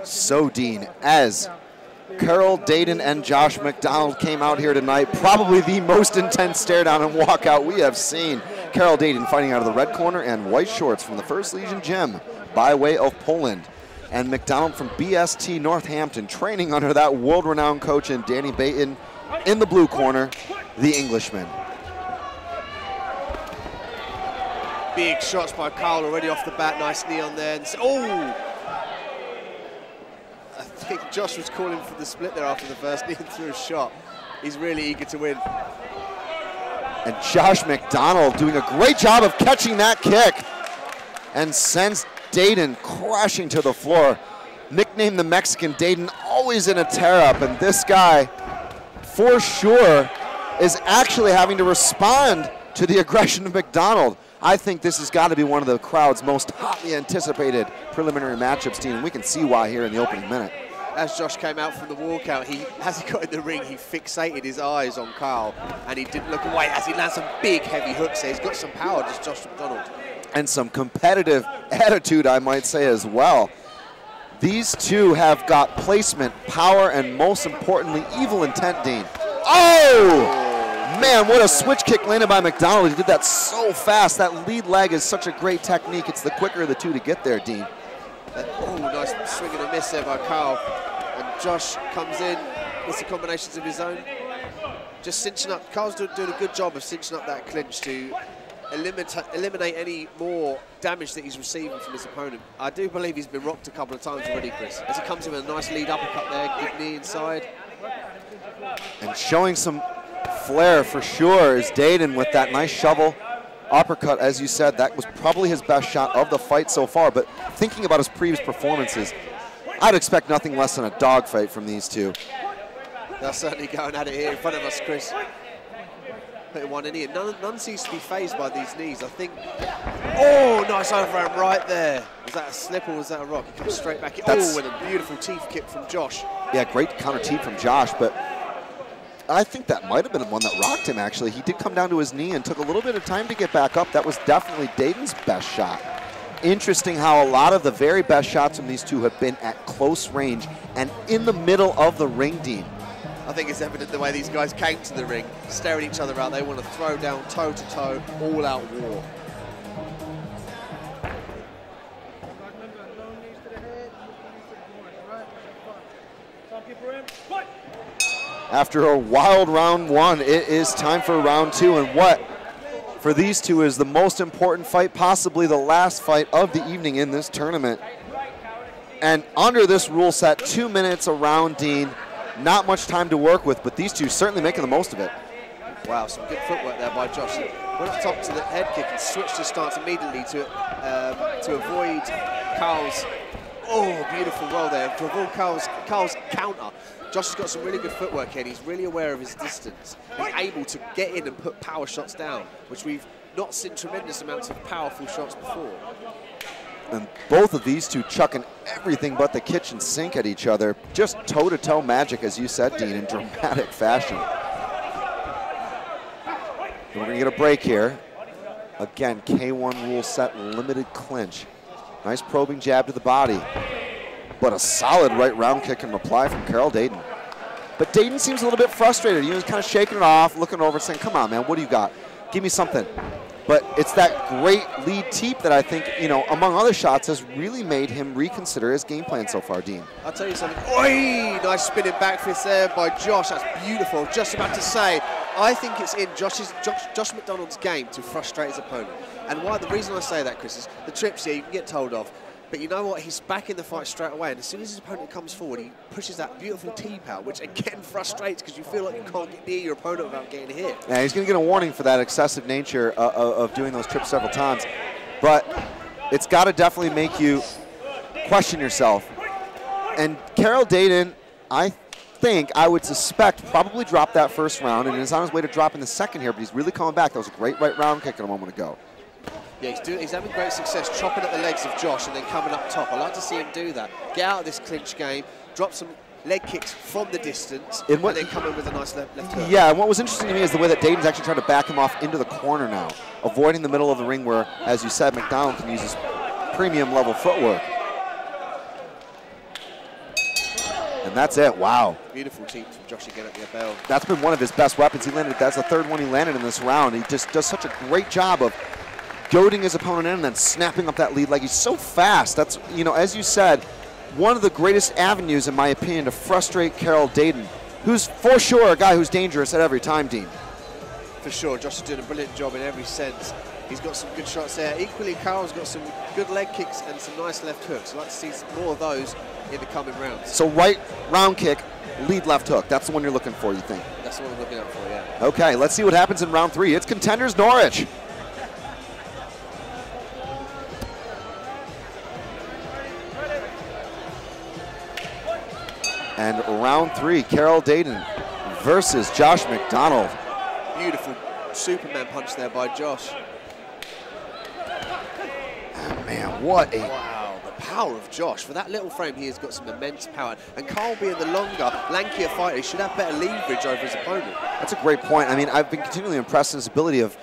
So, Dean, as Karol, Dadon, and Josh McDonald came out here tonight, probably the most intense stare down and walkout we have seen. Karol Dadon fighting out of the red corner and white shorts from the First Legion Gym by way of Poland. And McDonald from BST Northampton training under that world-renowned coach and Danny Baton in the blue corner, the Englishman. Big shots by Karol already off the bat, nice knee on there. And oh! I think Josh was calling for the split there after the first knee and threw a shot. He's really eager to win. And Josh McDonald doing a great job of catching that kick and sends Dadon crashing to the floor. Nicknamed the Mexican, Dadon always in a tear-up, and this guy, for sure, is actually having to respond to the aggression of McDonald. I think this has got to be one of the crowd's most hotly anticipated preliminary matchups, Dean, and we can see why here in the opening minute. As Josh came out from the walkout, as he got in the ring, he fixated his eyes on Karol, and he didn't look away as he lands some big, heavy hooks there. He's got some power, just Josh McDonald. And some competitive attitude, I might say, as well. These two have got placement, power, and most importantly, evil intent, Dean. Oh! Man, what a switch kick landed by McDonald. He did that so fast. That lead leg is such a great technique. It's the quicker of the two to get there, Dean. Oh, nice swing and a miss there by Karol. And Josh comes in, gets the combinations of his own. Just cinching up. Karol's doing a good job of cinching up that clinch to eliminate any more damage that he's receiving from his opponent. I do believe he's been rocked a couple of times already, Chris. As he comes in with a nice lead uppercut there, good knee inside. And showing some flair for sure is Dadon with that nice shovel uppercut. As you said, that was probably his best shot of the fight so far, but thinking about his previous performances, I'd expect nothing less than a dogfight from these two. They're certainly going at it here in front of us, Chris. Putting one in here. None seems to be phased by these knees, I think. Oh, nice overhand right there. Was that a slip or was that a rock? He comes straight back in. Oh, and a beautiful teeth kick from Josh. Yeah, great counter teeth from Josh, but I think that might have been the one that rocked him, actually. He did come down to his knee and took a little bit of time to get back up. That was definitely Dadon's best shot. Interesting how a lot of the very best shots from these two have been at close range and in the middle of the ring, Dean. I think it's evident the way these guys came to the ring, staring each other out. They want to throw down toe-to-toe, all-out war. After a wild round one, it is time for round two, and what for these two is the most important fight, possibly the last fight of the evening in this tournament. And under this rule set, 2 minutes a round, Dean. Not much time to work with, but these two certainly making the most of it. Wow, some good footwork there by Josh. Went up top to the head kick and switched his stance immediately to avoid Karol's, beautiful roll there, to avoid Karol's counter. Josh has got some really good footwork here. He's really aware of his distance. He's able to get in and put power shots down, which we've not seen tremendous amounts of powerful shots before. And both of these two chucking everything but the kitchen sink at each other. Just toe-to-toe magic, as you said, Dean, in dramatic fashion. And we're going to get a break here. Again, K1 rule set, limited clinch. Nice probing jab to the body. But a solid right round kick in reply from Karol Dadon. But Dadon seems a little bit frustrated. He was kind of shaking it off, looking over and saying, come on, man, what do you got? Give me something. But it's that great lead teep that I think, you know, among other shots, has really made him reconsider his game plan so far, Dean. I'll tell you something. Oi! Nice spinning back fist there by Josh. That's beautiful. Just about to say, I think it's in Josh McDonald's game to frustrate his opponent. And why? The reason I say that, Chris, is the trips here you can get told off. But you know what? He's back in the fight straight away. And as soon as his opponent comes forward, he pushes that beautiful teep out, which again frustrates because you feel like you can't get near your opponent without getting hit. Yeah, he's going to get a warning for that excessive nature of doing those trips several times. But it's got to definitely make you question yourself. And Karol Dadon, I would suspect, probably dropped that first round and is on his way to dropping the second here, but he's really coming back. That was a great right round kick a moment ago. Yeah, he's having great success chopping at the legs of Josh and then coming up top. I like to see him do that. Get out of this clinch game, drop some leg kicks from the distance, and then come in with a nice left hook. Yeah, and what was interesting to me is the way that Dadon's actually trying to back him off into the corner now, avoiding the middle of the ring where, as you said, McDonald can use his premium level footwork. And that's it. Wow. Beautiful team from Josh again at the bell. That's been one of his best weapons. He landed. That's the third one he landed in this round. He just does such a great job of goading his opponent in and then snapping up that lead leg. He's so fast. That's, you know, as you said, one of the greatest avenues, in my opinion, to frustrate Karol Dadon, who's for sure a guy who's dangerous at every time, Dean. For sure. Josh is doing a brilliant job in every sense. He's got some good shots there. Equally, Karol's got some good leg kicks and some nice left hooks. I'd like to see some more of those in the coming rounds. So right round kick, lead left hook. That's the one you're looking for, you think? That's what I'm looking out for, yeah. Okay, let's see what happens in round 3. It's Contenders Norwich. And round 3, Karol Dadon versus Josh McDonald. Beautiful Superman punch there by Josh. Oh, man, what a... Wow, the power of Josh. For that little frame, he has got some immense power. And Karol, being the longer, lankier fighter, he should have better leverage over his opponent. That's a great point. I mean, I've been continually impressed in his ability of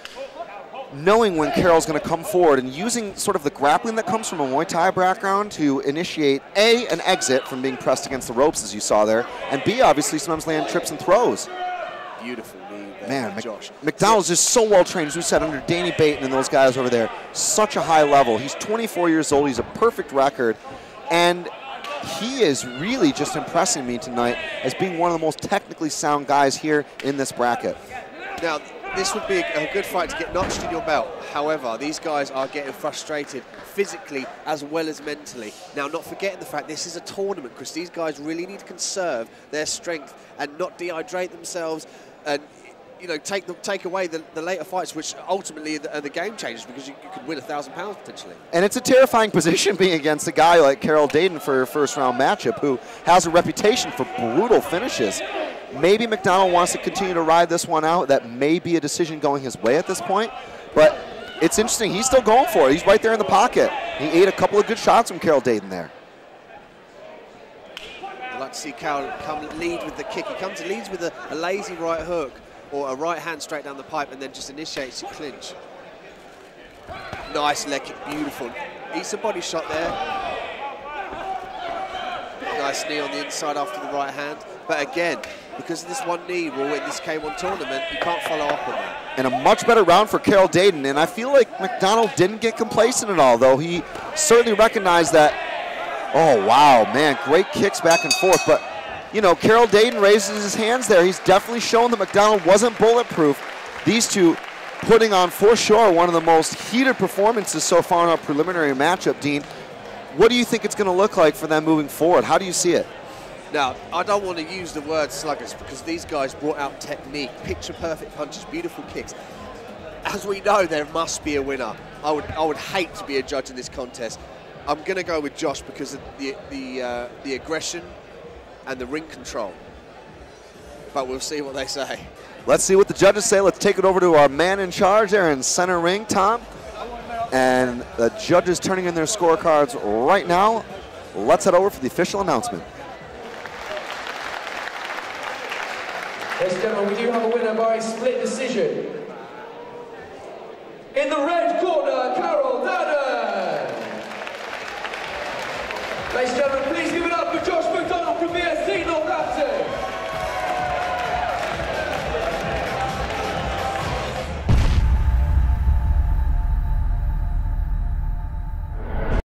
knowing when Karol's going to come forward and using sort of the grappling that comes from a Muay Thai background to initiate, A, an exit from being pressed against the ropes, as you saw there, and B, obviously, sometimes land trips and throws. Beautiful knee there, man, Josh. McDonald's just so well trained, as we said, under Danny Baton and those guys over there. Such a high level. He's 24 years old. He's a perfect record. And he is really just impressing me tonight as being one of the most technically sound guys here in this bracket. Now, this would be a good fight to get notched in your belt. However, these guys are getting frustrated physically as well as mentally. Now, not forgetting the fact this is a tournament, because these guys really need to conserve their strength and not dehydrate themselves and, you know, take away the later fights, which ultimately are the game changers, because you could win £1,000 potentially. And it's a terrifying position being against a guy like Karol Dadon for a first-round matchup who has a reputation for brutal finishes. Maybe McDonald wants to continue to ride this one out. That may be a decision going his way at this point. But it's interesting. He's still going for it. He's right there in the pocket. He ate a couple of good shots from Karol Dadon there. I'd like to see Karol come lead with the kick. He leads with a lazy right hook or a right hand straight down the pipe and then just initiates a clinch. Nice leg kick, beautiful. Eats a body shot there. Nice knee on the inside after the right hand. But again, because of this one knee rule in this K1 tournament, you can't follow up on that. And a much better round for Karol Dadon. And I feel like McDonald didn't get complacent at all, though. He certainly recognized that. Oh, wow, man, great kicks back and forth. But, you know, Karol Dadon raises his hands there. He's definitely shown that McDonald wasn't bulletproof. These two putting on, for sure, one of the most heated performances so far in our preliminary matchup, Dean. What do you think it's going to look like for them moving forward? How do you see it? Now, I don't want to use the word sluggish, because these guys brought out technique, picture-perfect punches, beautiful kicks. As we know, there must be a winner. I would hate to be a judge in this contest. I'm going to go with Josh because of the aggression and the ring control. But we'll see what they say. Let's see what the judges say. Let's take it over to our man in charge there in center ring, Tom. And the judges turning in their scorecards right now. Let's head over for the official announcement. Ladies and gentlemen, we do have a winner by split decision. In the red corner, Karol Dadon. Ladies and gentlemen, please give it up for Josh McDonald.